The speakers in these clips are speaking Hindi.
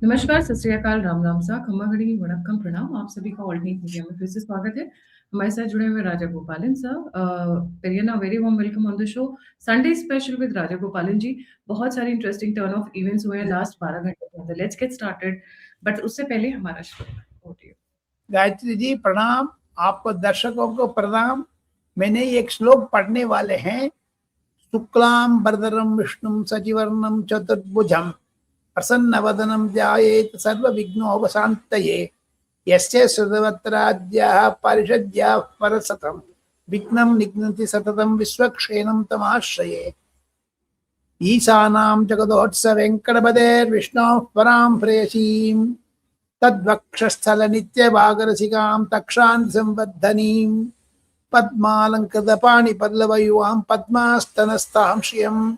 नमस्कार, सत श्री अकाल, राम राम सा, खम्मा घड़ी, वड़क्कम प्रणाम। आप सभी का ऑल्टरनेट मीडिया में फिर से स्वागत है। हमारे साथ जुड़े हुए Raja Gopalan sir. Periyana, very warm welcome on the show. Sunday special with Raja Gopalan ji. बहुत सारे इंटरेस्टिंग टर्न ऑफ इवेंट्स हुए हैं लास्ट 12 घंटे के अंदर। लेट्स गेट स्टार्टेड, बट उससे पहले हमारा श्लोक। ओके गायत्री जी प्रणाम, आपको दर्शकों को प्रणाम। मैंने एक श्लोक पढ़ने वाले हैं। शुक्लाम वरदरम विष्णुम शशिवर्णम चतुर्भुजम प्रसन्नवदनं ध्यायेत् सर्वविघ्नोपशान्तये। यस्य सुरवत्राद्याः परिषद्याः परसतं विघ्नं निघ्नन्ति सततं विश्वक्षेणं तमाश्रये। ईशानां जगदोत्स वेङ्कटपतेर्विष्णोः परां प्रेयसीं तद्वक्षस्थल नित्यभागरसिकां तक्षान् संवर्धनीं पद्मालङ्कृतपाणिपल्लवयुवां पद्मास्तनस्तां श्रियं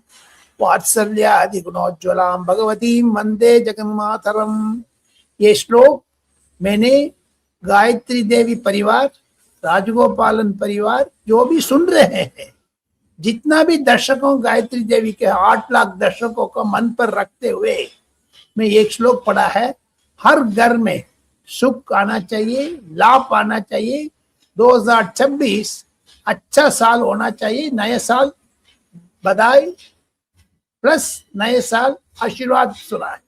वात्सल्यादिगुणोज्ज्वलां भगवतीं वन्दे जगन्मातरम्। ये श्लोक मैंने गायत्री देवी परिवार, राजगोपालन परिवार जो भी सुन रहे हैं, जितना भी दर्शकों गायत्री देवी के 8 लाख दर्शकों को मन पर रखते हुए मैं एक श्लोक पढ़ा है। हर घर में सुख आना चाहिए, लाभ आना चाहिए। 2026 अच्छा साल होना चाहिए। नए साल बधाई प्लस नए साल आशीर्वाद सुना है।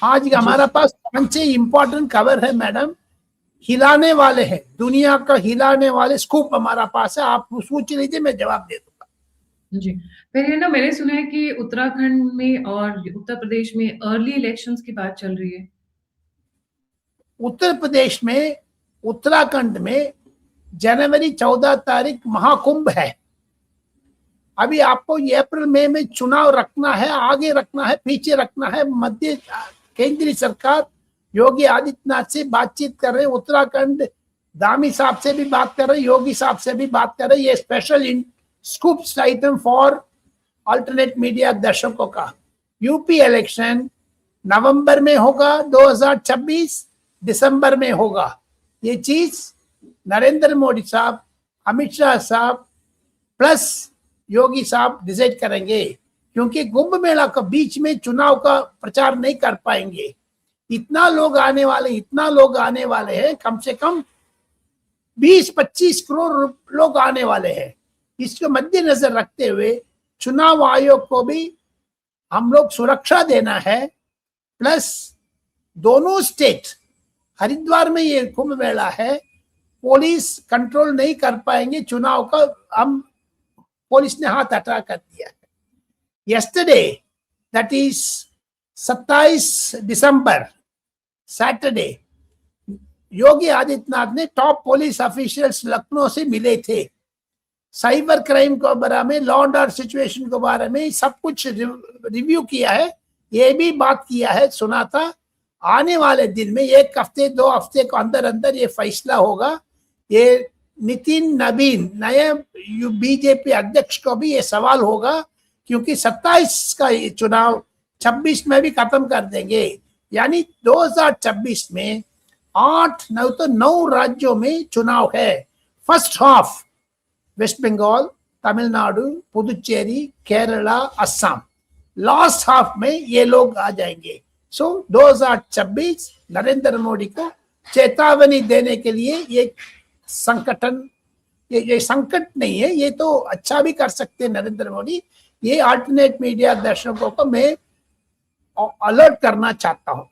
आज हमारा पास 5 से इंपॉर्टेंट खबर है मैडम, हिलाने वाले हैं, दुनिया का हिलाने वाले स्कूप हमारा पास है। आप पूछ लीजिए, मैं जवाब दे दूंगा। जी, पेरियना, मैंने सुना है कि उत्तराखंड में और उत्तर प्रदेश में अर्ली इलेक्शंस की बात चल रही है। उत्तर प्रदेश में, उत्तराखंड में जनवरी 14 तारीख महाकुंभ है। अभी आपको अप्रैल मई में चुनाव रखना है, आगे रखना है, पीछे रखना है। मध्य केंद्रीय सरकार योगी आदित्यनाथ से बातचीत कर रहे हैं। उत्तराखंड धामी साहब से भी बात कर रहे हैं, योगी साहब से भी बात कर रहे हैं। ये special scoops item for alternate media दर्शकों का। यूपी इलेक्शन नवंबर में होगा, 2026 दिसंबर में होगा। ये चीज नरेंद्र मोदी साहब, अमित शाह साहब प्लस योगी साहब डिसाइड करेंगे, क्योंकि कुंभ मेला के बीच में चुनाव का प्रचार नहीं कर पाएंगे। इतना लोग आने वाले हैं, कम से कम 20-25 करोड़ लोग आने वाले हैं। इसको मद्देनजर रखते हुए चुनाव आयोग को भी हम लोग सुरक्षा देना है। प्लस दोनों स्टेट, हरिद्वार में ये कुंभ मेला है, पुलिस कंट्रोल नहीं कर पाएंगे चुनाव का। हम पुलिस ने हाथ हटा कर दिया है। Yesterday, that is 27 December Saturday, Yogi Adityanath ने टॉप पुलिस ऑफिशियल्स लखनऊ से मिले थे। साइबर क्राइम के बारे में, लॉ एंड ऑर्डर सिचुएशन के बारे में सब कुछ रिव्यू किया है। ये भी बात किया है, सुना था। आने वाले दिन में 1 हफ्ते 2 हफ्ते के अंदर अंदर ये फैसला होगा। ये नितिन नवीन, नए बीजेपी अध्यक्ष को भी ये सवाल होगा, क्योंकि 27 का ये चुनाव 26 में भी खत्म कर देंगे। यानी 2026 में 9 राज्यों में चुनाव है। First half west Bengal, Tamil Nadu, Puducherry, Kerala, Assam. Last half में ये लोग आ जाएंगे। सो 2026 नरेंद्र मोदी को चेतावनी देने के लिए ये संकट नहीं है, ये तो अच्छा भी कर सकते हैं नरेंद्र मोदी। ये अल्टरनेट मीडिया दर्शकों को मैं अलर्ट करना चाहता हूँ।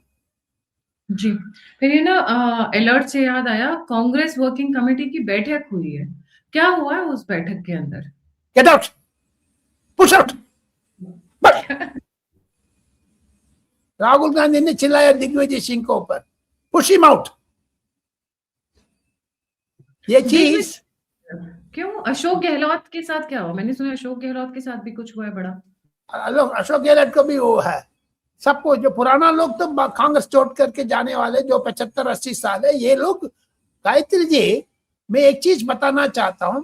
जी, फिर ये ना अलर्ट से याद आया, कांग्रेस वर्किंग कमेटी की बैठक हुई है। क्या हुआ है उस बैठक के अंदर? Get out, push out. Rahul Gandhi ने चिल्लाया दिग्विजय सिंह के ऊपर, पुश हिम आउट। ये चीज क्यों? अशोक गहलोत के साथ क्या हुआ? मैंने सुना अशोक गहलोत के साथ भी कुछ हुआ है बड़ा। अशोक गहलोत को भी वो है। सबको, जो पुराना लोग तो कांग्रेस छोड़ करके जाने वाले, जो 75-80 साल है, ये लोग। गायत्री जी, मैं एक चीज बताना चाहता हूं,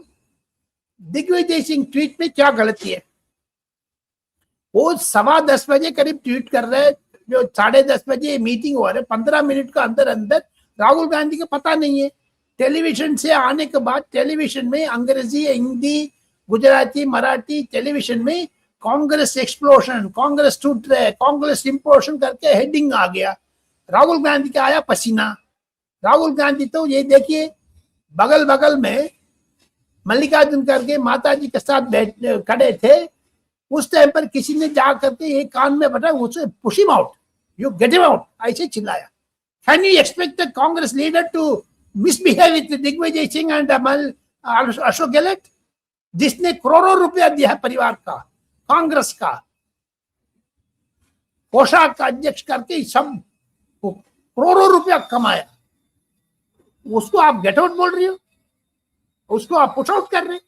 दिग्विजय सिंह ट्वीट में क्या गलती है। वो 10:15 बजे करीब ट्वीट कर रहे हैं, जो 10:30 बजे मीटिंग हो रहा है। 15 मिनट का अंदर अंदर राहुल गांधी को पता नहीं है। टेलीविजन से आने के बाद टेलीविजन में अंग्रेजी, हिंदी, गुजराती, मराठी टेलीविजन में कांग्रेस एक्सप्लोशन, कांग्रेस टूट रहे, कांग्रेस इम्प्लोशन करके हेडिंग आ गया। राहुल गांधी का आया पसीना। राहुल गांधी तो ये देखिए बगल बगल में मल्लिकार्जुन खड़गे माता जी के साथ खड़े थे। उस टाइम पर किसी ने जा करके एक कान में बटा उसे push him out, you get him out, ऐसे चिल्लाया। Can you expect the Congress leader to misbehave with Digvijay Singh and Ashok Gehlot, जिसने करोड़ों रुपया दिया है परिवार का, कांग्रेस का पोशाक का अध्यक्ष करके सब करोड़ों रुपया कमाया, उसको आप गेट आउट बोल रही हो, उसको आप पुश आउट कर रहे हैं।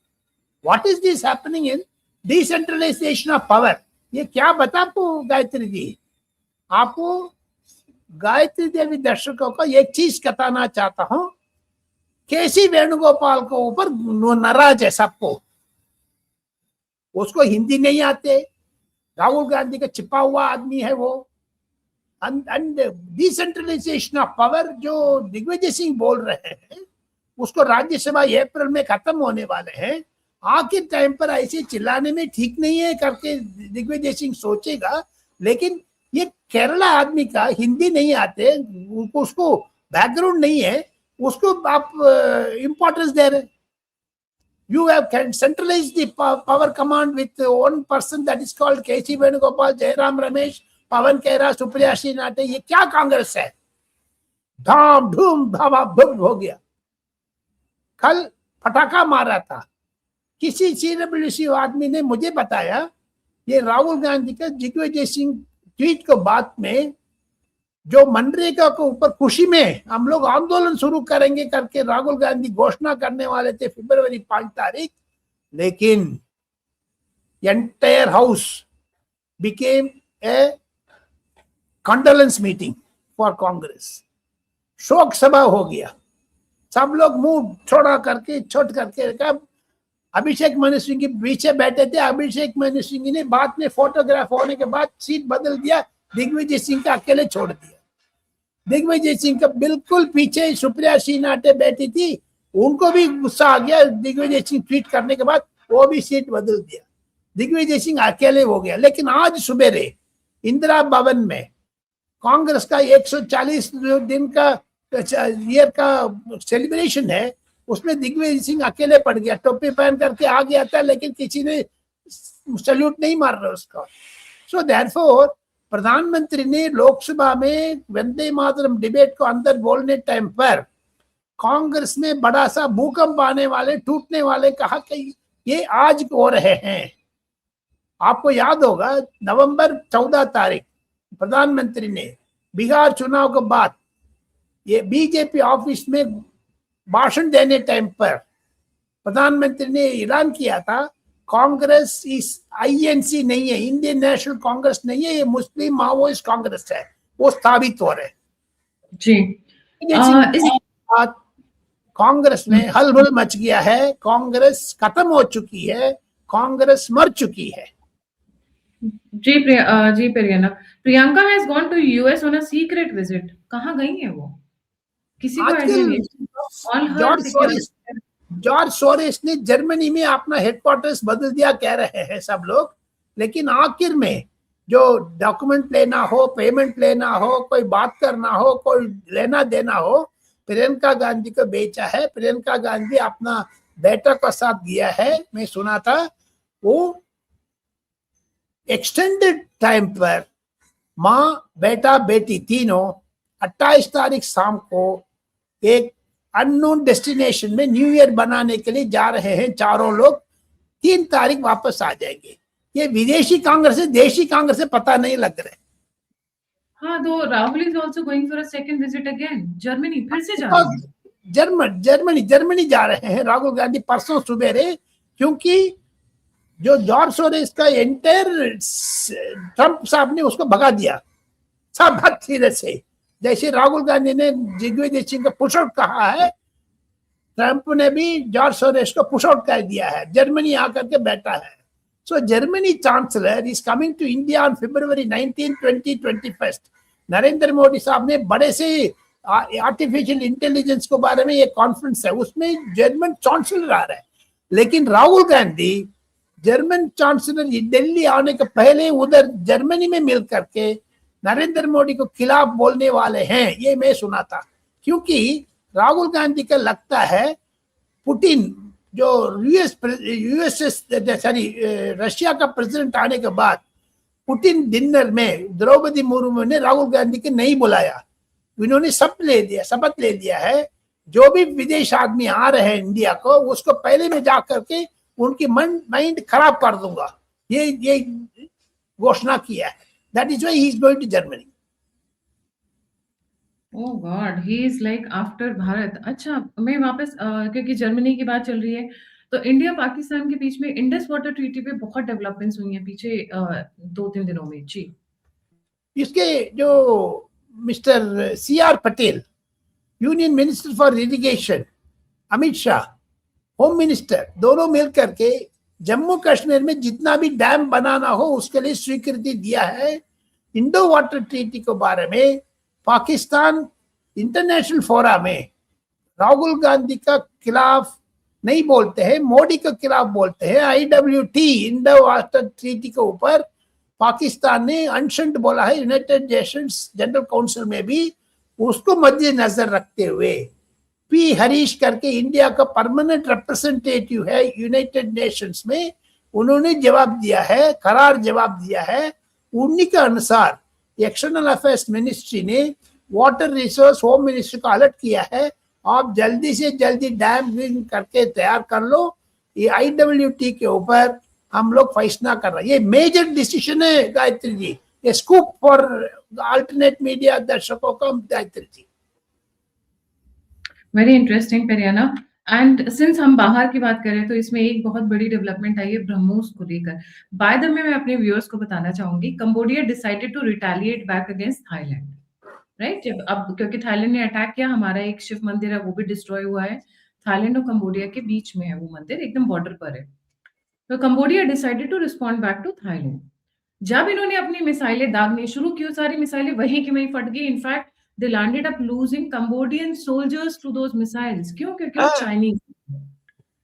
What is this happening in decentralisation of power? ये क्या बता आपको गायत्री जी? आपको गायत्री देवी दर्शकों को एक चीज बताना चाहता हूं, केसी वेणुगोपाल को ऊपर नाराज है सबको, उसको हिंदी नहीं आते, राहुल गांधी का छिपा हुआ आदमी है वो। डिसेंट्रलाइजेशन ऑफ पावर जो दिग्विजय सिंह बोल रहे हैं उसको राज्यसभा अप्रैल में खत्म होने वाले हैं, आखिर टाइम पर ऐसे चिल्लाने में ठीक नहीं है करके दिग्विजय सिंह सोचेगा। लेकिन ये केरला आदमी का हिंदी नहीं आते, उसको बैकग्राउंड नहीं है, उसको आप इंपॉर्टेंस दे रहे। You have centralized the power command with one person that is called KC Venugopal, Jairam Ramesh, पवन खेरा, सुप्रिया श्रीनाटे। ये क्या कांग्रेस है? धाम धूम धामा धूम हो गया। कल पटाखा मारा था, किसी CWC आदमी ने मुझे बताया ये राहुल गांधी का दिग्विजय सिंह ट्वीट को बाद में जो मनरेगा के ऊपर खुशी में हम लोग आंदोलन शुरू करेंगे करके राहुल गांधी घोषणा करने वाले थे फरवरी 5 तारीख, लेकिन entire house became a condolence meeting for Congress. शोक सभा हो गया, सब लोग मुंह छोड़ा करके छोट करके कब अभिषेक मनु सिंह के पीछे बैठे थे। अभिषेक मनु सिंह ने बाद में फोटोग्राफ होने के बाद सीट बदल दिया, दिग्विजय सिंह का अकेले छोड़ दिया। दिग्विजय सिंह का बिल्कुल पीछे सुप्रिया श्रीनाटे बैठी थी, उनको भी गुस्सा आ गया दिग्विजय सिंह ट्वीट करने के बाद, वो भी सीट बदल दिया, दिग्विजय सिंह अकेले हो गया। लेकिन आज सुबेरे इंदिरा भवन में कांग्रेस का 140 दिन का ईयर का सेलिब्रेशन है, उसमें दिग्विजय सिंह अकेले पड़ गया, टोपी पहन करके आ गया था, लेकिन किसी ने सल्यूट नहीं मार रहा उसका। सो देयरफॉर प्रधानमंत्री ने लोकसभा में वंदे मातरम डिबेट को अंदर बोलने टाइम पर कांग्रेस में बड़ा सा भूकंप आने वाले, टूटने वाले कहा कि ये आज हो रहे हैं। आपको याद होगा नवंबर 14 तारीख प्रधानमंत्री ने बिहार चुनाव के बाद ये बीजेपी ऑफिस में भाषण देने टाइम पर प्रधानमंत्री ने ऐलान किया था कांग्रेस इस INC नहीं है, इंडियन नेशनल कांग्रेस नहीं है, ये मुस्लिम माओइस्ट कांग्रेस है। वो साबित हो रहे जी। कांग्रेस में हलबल मच गया है, कांग्रेस खत्म हो चुकी है, कांग्रेस मर चुकी है। जी Priyanka, Priyanka has gone to US ऑन अ सीक्रेट विजिट। कहाँ गई है वो? किसी को आइडिया नहीं। जॉर्ज सोरेस ने जर्मनी में अपना हेडक्वार्टर्स बदल दिया कह रहे हैं सब लोग, लेकिन आखिर में जो डॉक्यूमेंट लेना हो, पेमेंट लेना हो, कोई बात करना हो, कोई लेना देना हो, प्रियंका गांधी को बेचा है। प्रियंका गांधी अपना बेटा का साथ दिया है, मैं सुना था। वो एक्सटेंडेड टाइम पर माँ बेटा बेटी तीनों 28 तारीख शाम को एक अननोन डेस्टिनेशन में न्यू ईयर बनाने के लिए जा रहे हैं चारों लोग। 3 तारीख वापस आ जाएंगे। ये विदेशी कांग्रेस है, देशी कांग्रेस है, पता नहीं लग रहे। हाँ, तो Rahul is also going for a second visit again Germany. फिर से जा रहे हैं जर्मनी जा रहे हैं राहुल गांधी परसों सुबेरे, क्योंकि जो जॉर्ज सोरेस का एंटायर ट्रंप साहब ने उसको भगा दिया सब धीरे से। जैसे राहुल गांधी ने दिग्विजय सिंह को पुश आउट कहा है, ट्रंप ने भी जॉर्ज सोरेस को पुश आउट कर दिया है। जर्मनी आकर के बैठा है। So Germany chancellor is coming to India on February 19, 2021। Narendra Modi साहब ने बड़े से आर्टिफिशियल इंटेलिजेंस के बारे में एक कॉन्फ्रेंस है, उसमें जर्मन चांसलर आ रहा है। लेकिन राहुल गांधी जर्मन चांसलर दिल्ली आने के पहले उधर जर्मनी में मिल करके नरेंद्र मोदी को खिलाफ बोलने वाले हैं, ये मैं सुना था। क्योंकि राहुल गांधी का लगता है पुतिन जो यूएसएस सॉरी रशिया का प्रेसिडेंट आने के बाद पुतिन डिनर में द्रौपदी मुर्मू ने राहुल गांधी को नहीं बुलाया। इन्होंने शपथ ले लिया है जो भी विदेश आदमी आ रहे हैं इंडिया को, उसको पहले में जा करके उनकी माइंड खराब कर दूंगा, ये घोषणा किया है। That is why he is going to Germany. Oh God, he is like after Bharat. अच्छा, मैं वापस क्योंकि जर्मनी की बात चल रही है, तो इंडिया पाकिस्तान के बीच में इंडस वाटर ट्रीटी पे बहुत डेवलपमेंट्स हुई हैं पीछे 2-3 दिनों में। जी, इसके जो mister CR Patel, union minister for irrigation, Amit Shah home minister, दोनों मिल करके जम्मू कश्मीर में जितना भी डैम बनाना हो उसके लिए स्वीकृति दिया है। इंडो वाटर ट्रीटी के बारे में पाकिस्तान इंटरनेशनल फोरम में राहुल गांधी का खिलाफ नहीं बोलते हैं, मोदी के खिलाफ बोलते हैं। IWT इंडो वाटर ट्रीटी के ऊपर पाकिस्तान ने अनशंट बोला है, यूनाइटेड नेशंस जनरल काउंसिल में भी। उसको मद्देनजर रखते हुए P हरीश करके इंडिया का परमानेंट रिप्रेजेंटेटिव है यूनाइटेड नेशंस में, उन्होंने जवाब दिया है, करार जवाब दिया है। उन्हीं के अनुसार एक्सटर्नल अफेयर्स मिनिस्ट्री ने वाटर रिसोर्स होम मिनिस्ट्री को अलर्ट किया है, आप जल्दी से जल्दी डैम बिल्ड करके तैयार कर लो। ये IWT के ऊपर हम लोग फैसला कर रहे हैं। ये मेजर डिसीजन है गायत्री जी, ये स्कूप फॉर अल्टरनेट मीडिया दर्शकों का Gayatri ji. Very interesting Periyana. And since हम बाहर की बात करें तो इसमें एक बहुत बड़ी डेवलपमेंट आई है ब्रह्मोस को लेकर। बाय द वे मैं अपने व्यूअर्स को बताना चाहूंगी, Cambodia decided to retaliate back against Thailand, right. जब अब क्योंकि थाईलैंड ने अटैक किया, हमारा एक शिव मंदिर है वो भी डिस्ट्रॉय हुआ है। थाईलैंड और कंबोडिया के बीच में है वो मंदिर, एकदम बॉर्डर पर है। तो Cambodia decided to respond back to Thailand. जब इन्होंने अपनी मिसाइलें दागनी शुरू की, सारी मिसाइलें वहीं की वहीं फट गई। In fact they landed up losing Cambodian soldiers to those missiles. क्यों? क्योंकि वो चाइनीज।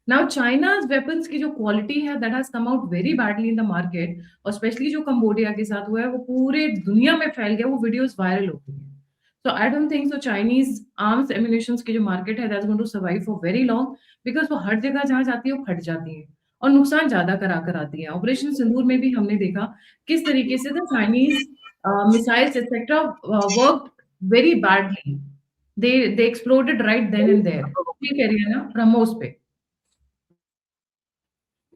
नाउ चाइनाज वेपन्स की जो क्वालिटी है that has come out very badly in the market, और स्पेशली जो कंबोडिया के साथ हुआ है वो पूरे दुनिया में फैल गया, वो वीडियोस वायरल हो गई है। So I don't think so Chinese arms ammunitions की जो मार्केट है that's going to survive for very long, because वो हर जगह जहां जाती है वो फट जाती है और नुकसान ज्यादा करा कर आती है। ऑपरेशन सिंदूर में भी हमने देखा किस तरीके से the Chinese missiles etcetera work very badly. they exploded right then and there। ठीक है रियाना, ब्रह्मोस पे।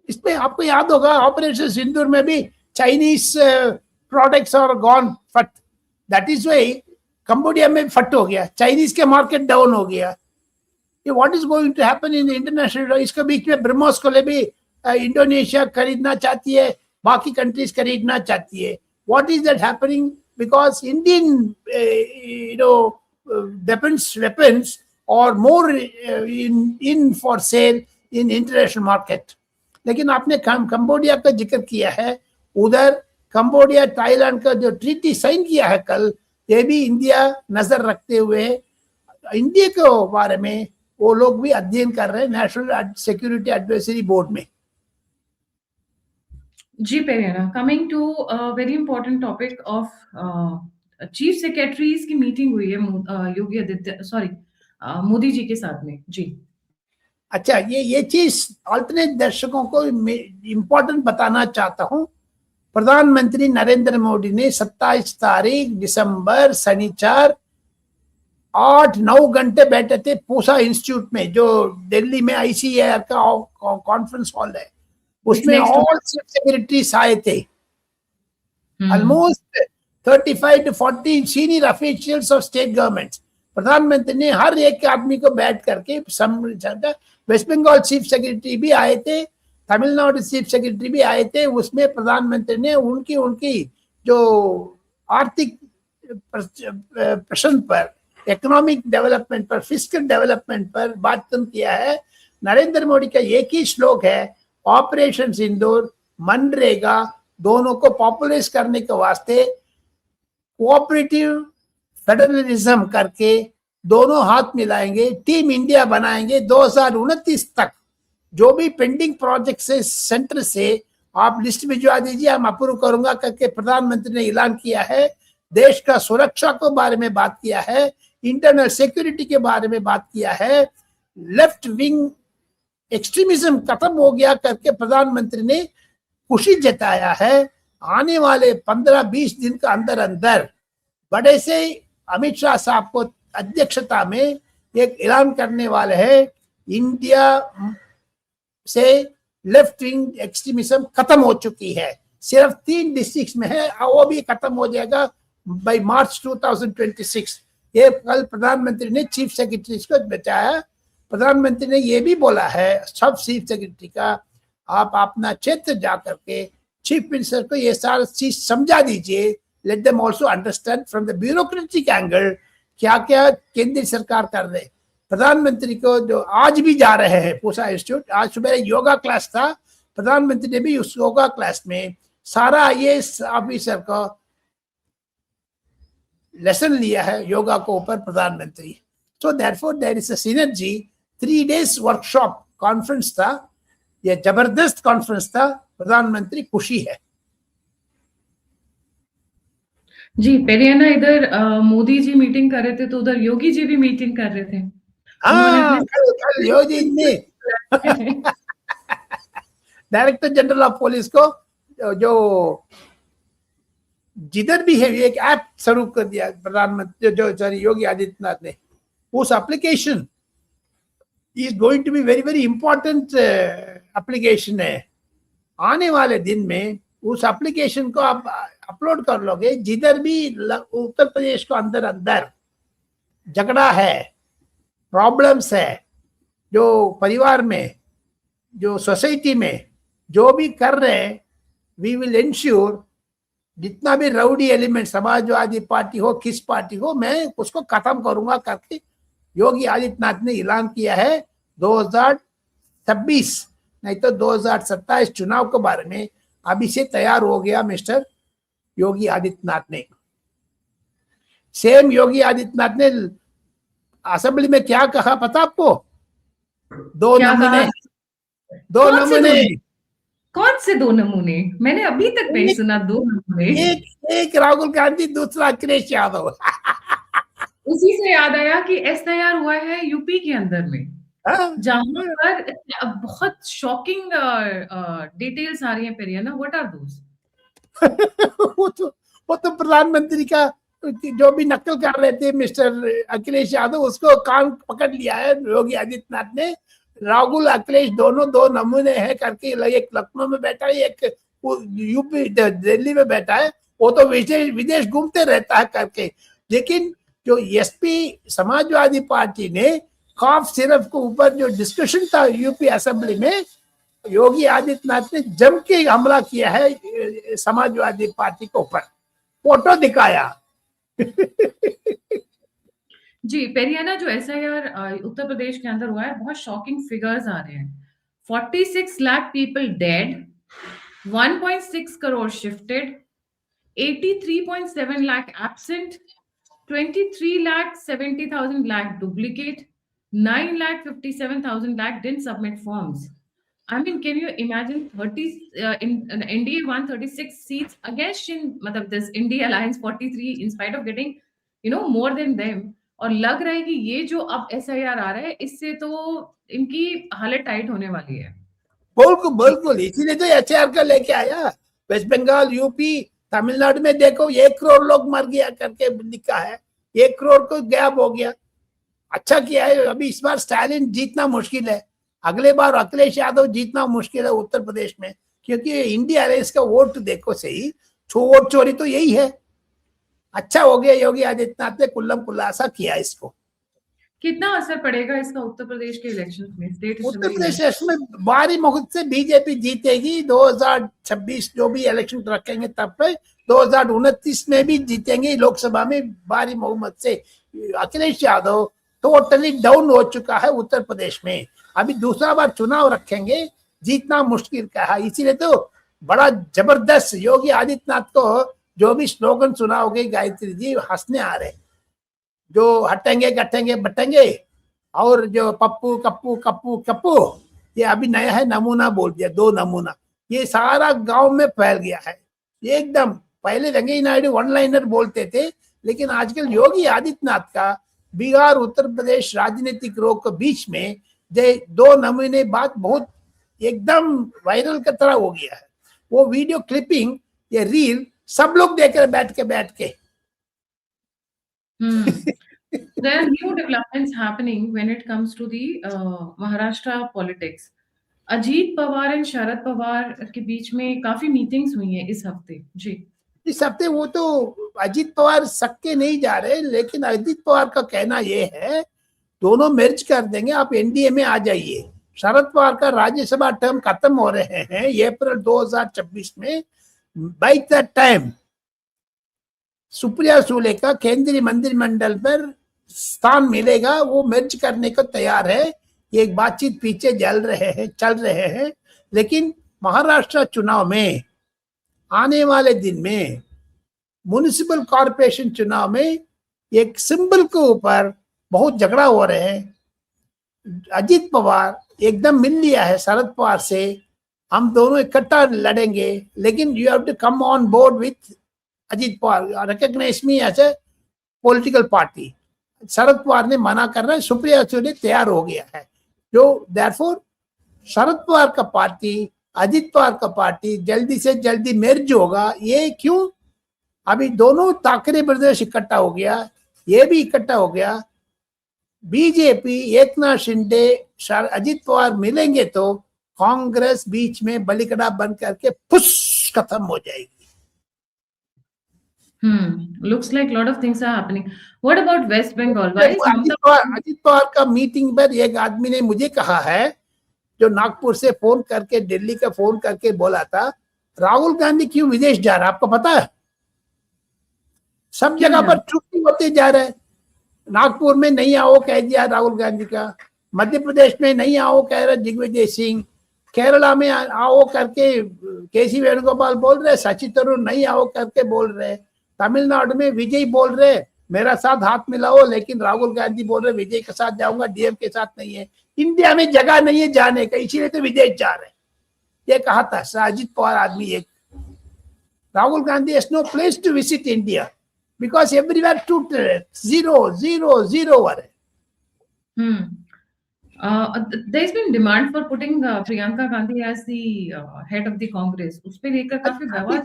इसमें आपको याद होगा ऑपरेशन सिंदूर में भी चाइनीज प्रोडक्ट्स और गॉन फट। दैट इज व्हाई कंबोडिया में फट हो गया, चाइनीज के मार्केट डाउन हो गया। ये what is going to happen in international. इसके बीच में ब्रह्मोस को ले भी इंडोनेशिया खरीदना चाहती है, बाकी कंट्रीज खरीदना चाहती है। What is that happening? Because Indian defence weapons और more in for sale in international market. लेकिन आपने कंबोडिया का जिक्र किया है, उधर कंबोडिया थाईलैंड का जो ट्रीटी साइन किया है कल, ये भी इंडिया नजर रखते हुए इंडिया के बारे में वो लोग भी अध्ययन कर रहे हैं नेशनल सिक्योरिटी एडवाइजरी बोर्ड में। जी Periyana, coming to very important topic of chief secretaries की मीटिंग हुई है योगी आदित्य मोदी जी के साथ में। जी अच्छा, ये चीज अल्टरनेट दर्शकों को इम्पोर्टेंट बताना चाहता हूँ। प्रधानमंत्री नरेंद्र मोदी ने 27 तारीख दिसंबर शनिवार 8-9 घंटे बैठे थे पूसा इंस्टीट्यूट में, जो दिल्ली में ICAR का कॉन्फ्रेंस हॉल है। उसमें ऑल चीफ सेक्रेटरीज आए थे, almost 35 to 40 senior officials of state government. प्रधानमंत्री ने हर एक आदमी को बैठ करके समझा। वेस्ट बंगाल चीफ सेक्रेटरी भी आए थे, तमिलनाडु चीफ सेक्रेटरी भी आए थे। उसमें प्रधानमंत्री ने उनकी जो आर्थिक प्रश्न पर, इकोनॉमिक डेवलपमेंट पर, फिस्कल डेवलपमेंट पर बात किया है। नरेंद्र मोदी का एक ही श्लोक है, ऑपरेशन सिंदूर, मनरेगा दोनों को पॉपुलराइज करने के वास्ते कोऑपरेटिव फेडरलिज्म करके दोनों हाथ मिलाएंगे, टीम इंडिया बनाएंगे। 2029 तक जो भी पेंडिंग प्रोजेक्ट से सेंटर से आप लिस्ट भिजवा दीजिए, हम अप्रूव करूंगा करके प्रधानमंत्री ने ऐलान किया है। देश का सुरक्षा के बारे में बात किया है, इंटरनल सिक्योरिटी के बारे में बात किया है, लेफ्ट विंग एक्सट्रीमिज्म खत्म हो गया करके प्रधानमंत्री ने खुशी जताया है। आने वाले 15-20 दिन के अंदर अंदर बड़े से अमित शाह साहब को अध्यक्षता में एक ऐलान करने वाले हैं, इंडिया से लेफ्ट विंग एक्सट्रीमिज्म खत्म हो चुकी है। सिर्फ 3 डिस्ट्रिक्ट में है, वो भी खत्म हो जाएगा बाय मार्च 2026। ये कल प्रधानमंत्री ने चीफ सेक्रेटरी को बताया। प्रधानमंत्री ने ये भी बोला है सब चीफ सेक्रेटरी का, आप अपना क्षेत्र जा करके चीफ मिनिस्टर को ये सारा चीज समझा दीजिए, let them also understand from the bureaucratic angle क्या क्या केंद्र सरकार कर रहे। प्रधानमंत्री को जो आज भी जा रहे हैं पूसा इंस्टीट्यूट, आज सुबह योगा क्लास था, प्रधानमंत्री ने भी उस योगा क्लास में सारा आईएएस ऑफिसर को लेसन लिया है योगा को ऊपर प्रधानमंत्री। So therefore there is a synergy. 3 days workshop conference था, ये जबरदस्त कॉन्फ्रेंस था, प्रधानमंत्री खुशी है। जी, पेरियाना इधर मोदी जी मीटिंग कर रहे थे तो उधर योगी जी भी मीटिंग कर रहे थे। हाँ, कल योगी ने डायरेक्टर जनरल ऑफ पुलिस को जो जिधर भी है एक ऐप शुरू कर दिया प्रधानमंत्री जो सॉरी योगी आदित्यनाथ ने। उस application is going to be very very important application है। आने वाले दिन में उस एप्लीकेशन को आप अपलोड कर लोगे, जिधर भी उत्तर प्रदेश को अंदर अंदर झगड़ा है, प्रॉब्लम्स है, जो परिवार में, जो सोसाइटी में जो भी कर रहे हैं, वी विल इंश्योर जितना भी राउडी एलिमेंट समाजवादी पार्टी हो, किस पार्टी हो, मैं उसको खत्म करूंगा करके योगी आदित्यनाथ ने ऐलान किया है। 2026 नहीं तो 2027 चुनाव के बारे में अभी से तैयार हो गया मिस्टर योगी आदित्यनाथ ने। सेम योगी आदित्यनाथ ने असेंबली में क्या कहा पता आपको? 2 नमूने, 2 नमूने। कौन से 2 नमूने? मैंने अभी तक नहीं सुना 2 नमूने। एक राहुल गांधी, दूसरा अखिलेश यादव। उसी से याद आया कि एसआईआर हुआ है यूपी के अंदर में, जहां पर बहुत शॉकिंग डिटेल्स आ रही हैं। पेरियाना, व्हाट आर दोस? वो तो प्रधानमंत्री का जो भी नकल कर रहे थे मिस्टर अखिलेश यादव, उसको कान पकड़ लिया है योगी आदित्यनाथ ने। राहुल अखिलेश दोनों 2 नमूने हैं करके, एक लखनऊ में बैठा है, एक यूपी दिल्ली में बैठा है, वो तो विदेश घूमते रहता है करके। लेकिन जो एसपी समाजवादी पार्टी ने कॉफ सिरप के ऊपर जो डिस्कशन था यूपी असेंबली में, योगी आदित्यनाथ ने जम के हमला किया है समाजवादी पार्टी के ऊपर, फोटो दिखाया। जी, पेरियाना, जो एसआईआर उत्तर प्रदेश के अंदर हुआ है, बहुत शॉकिंग फिगर्स आ रहे हैं। 46 lakh people dead, 1.6 crore shifted, 83.7 lakh absent, 23,70,000 lakh duplicate, 9,57,000 lakh didn't submit forms. I mean, can you imagine 30 in NDA won 36 seats against this India Alliance 43 in spite of getting more than them. और लग रहा है कि ये जो अब एसआईआर आ रहा है, इससे तो इनकी हालत टाइट होने वाली है। बिल्कुल बिल्कुल, इसीलिए तो एचआर का लेके आया। वेस्ट बंगाल, यूपी, तमिलनाडु में देखो 1 करोड़ लोग मर गया करके लिखा है, 1 करोड़ को गैप हो गया। अच्छा किया है। अभी इस बार स्टालिन जीतना मुश्किल है, अगले बार अखिलेश यादव जीतना मुश्किल है उत्तर प्रदेश में, क्योंकि इंडिया अलायंस का वोट देखो सही, वोट चोरी तो यही है। अच्छा हो गया योगी आदित्यनाथ ने कुल्लम खुलासा किया इसको। कितना असर पड़ेगा इसका उत्तर प्रदेश के इलेक्शन में? उत्तर प्रदेश में भारी मुहूर्त से बीजेपी जीतेगी। 2026 जो भी इलेक्शन रखेंगे तब पे 2029 में भी जीतेंगे लोकसभा में भारी बहुमत से। अखिलेश यादव टोटली डाउन हो चुका है उत्तर प्रदेश में। अभी दूसरा बार चुनाव रखेंगे, जीतना मुश्किल का है। इसीलिए तो बड़ा जबरदस्त योगी आदित्यनाथ को जो भी स्लोगन सुना होगी गायत्री जी, हंसने आ रहे, जो हटेंगे कटेंगे बटेंगे, और जो पप्पू कप्पू कप्पू कप्पू, ये अभी नया है, नमूना बोल दिया, 2 नमूना। ये सारा गांव में फैल गया है एकदम। पहले वेंकैया नायडू वन लाइनर बोलते थे, लेकिन आजकल योगी आदित्यनाथ का बिहार उत्तर प्रदेश राजनीतिक रोग के बीच में 2 महीने बाद बहुत एकदम वायरल की तरह हो गया है। वो वीडियो क्लिपिंग, ये रील सब लोग देख रहे बैठ के। There are new developments happening when it comes to the Maharashtra politics. Ajit Pawar और शरद पवार के बीच में काफी मीटिंग्स हुई हैं इस हफ्ते। जी, इस हफ्ते वो तो अजीत पवार सक्के नहीं जा रहे, लेकिन अजीत पवार का कहना ये है दोनों मर्ज कर देंगे, आप एनडीए में आ जाइए। शरद पवार का राज्यसभा टर्म खत्म हो रहे हैं अप्रैल 2026 में। By that time Supriya Sule का केंद्रीय मंत्रिमंडल पर स्थान मिलेगा, वो मर्ज करने को तैयार है। ये एक बातचीत पीछे चल रहे हैं। लेकिन महाराष्ट्र चुनाव में आने वाले दिन में म्युनिसिपल कॉर्पोरेशन चुनाव में एक सिंबल के ऊपर बहुत झगड़ा हो रहे हैं। अजीत पवार एकदम मिल लिया है शरद पवार से, हम दोनों इकट्ठा लड़ेंगे, लेकिन you have to come on board with Ajit Pawar, recognize me as a political party. Sharad Pawar ने मना कर रहा है, सुप्रिया सुले तैयार हो गया है। जो देयरफॉर शरद पवार का पार्टी अजीत पवार का पार्टी जल्दी से जल्दी मर्ज होगा। ये क्यों? अभी दोनों ठाकरे ब्रदर्स इकट्ठा हो गया, ये भी इकट्ठा हो गया। बीजेपी एकनाथ शिंदे अजीत पवार मिलेंगे तो कांग्रेस बीच में बलिकड़ा बन करके फुस खत्म हो जाएगी। Looks like a lot of things are happening. What about West Bengal? Ajit Pawar का मीटिंग पर एक आदमी ने मुझे कहा है, जो नागपुर से फोन करके दिल्ली का फोन करके बोला था, राहुल गांधी क्यों विदेश जा रहा है, आपको पता है? सब जगह पर छुट्टी होते जा रहे हैं। नागपुर में नहीं आओ कह दिया राहुल गांधी का, मध्य प्रदेश में नहीं आओ कह रहे दिग्विजय सिंह, केरला में आओ करके केसी वेणुगोपाल बोल रहे, शशि थरूर नहीं आओ करके बोल रहे, तमिलनाडु में विजय बोल रहे मेरा साथ हाथ मिलाओ, लेकिन राहुल गांधी बोल रहे विजय के साथ जाऊंगा, डीएम के साथ नहीं है। इंडिया में जगह नहीं है जाने का, इसीलिए तो विदेश जा रहे। ये कहा था अजीत पवार आदमी एक। Rahul Gandhi has no place to visit India because everywhere zero over it. There's been demand for putting Priyanka Gandhi as the head of the Congress. उस पे लेकर काफी विवाद।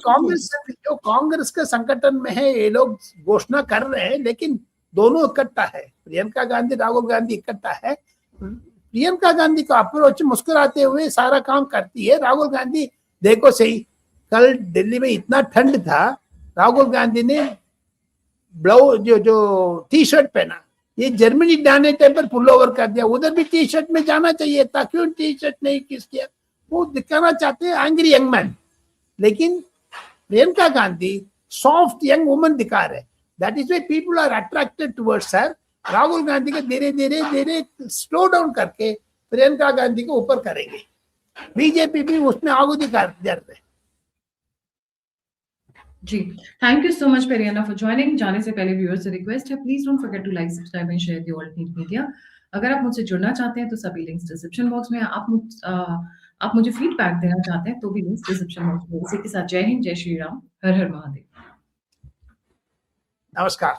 कांग्रेस के संगठन में है, ये लोग घोषणा कर रहे हैं, लेकिन दोनों इकट्ठा है। प्रियंका गांधी राहुल गांधी इकट्ठा है। प्रियंका गांधी का अप्रोच मुस्कुराते हुए सारा काम करती है। राहुल गांधी देखो सही, कल दिल्ली में इतना ठंड था, राहुल गांधी ने ब्लाउज जो टी शर्ट पहना, ये जर्मनी जाने टाइम पर पुल ओवर कर दिया। उधर भी टी शर्ट में जाना चाहिए था, क्यों टी शर्ट नहीं किस किया? वो दिखाना चाहते हैं एंग्री यंग मैन, लेकिन Priyanka Gandhi soft young woman दिखा रहे। That is why people are attracted towards her. Rahul Gandhi को धीरे धीरे स्लो डाउन करके प्रियंका गांधी को ऊपर करेंगे। बीजेपी भी उसमें आगू दिखा रहे। जी, thank you so much Periyana for joining. जाने से पहले व्यूअर्स से रिक्वेस्ट है, please don't forget to like, subscribe and share the alt news media. अगर आप मुझसे जुड़ना चाहते हैं तो सभी लिंक्स डिस्क्रिप्शन बॉक्स में। आप मुझे फीडबैक देना चाहते हैं तो भी लिंक्स डिस्क्रिप्शन बॉक्स में। इसी के साथ जय हिंद, जय श्री राम, हर हर महादेव। नमस्कार।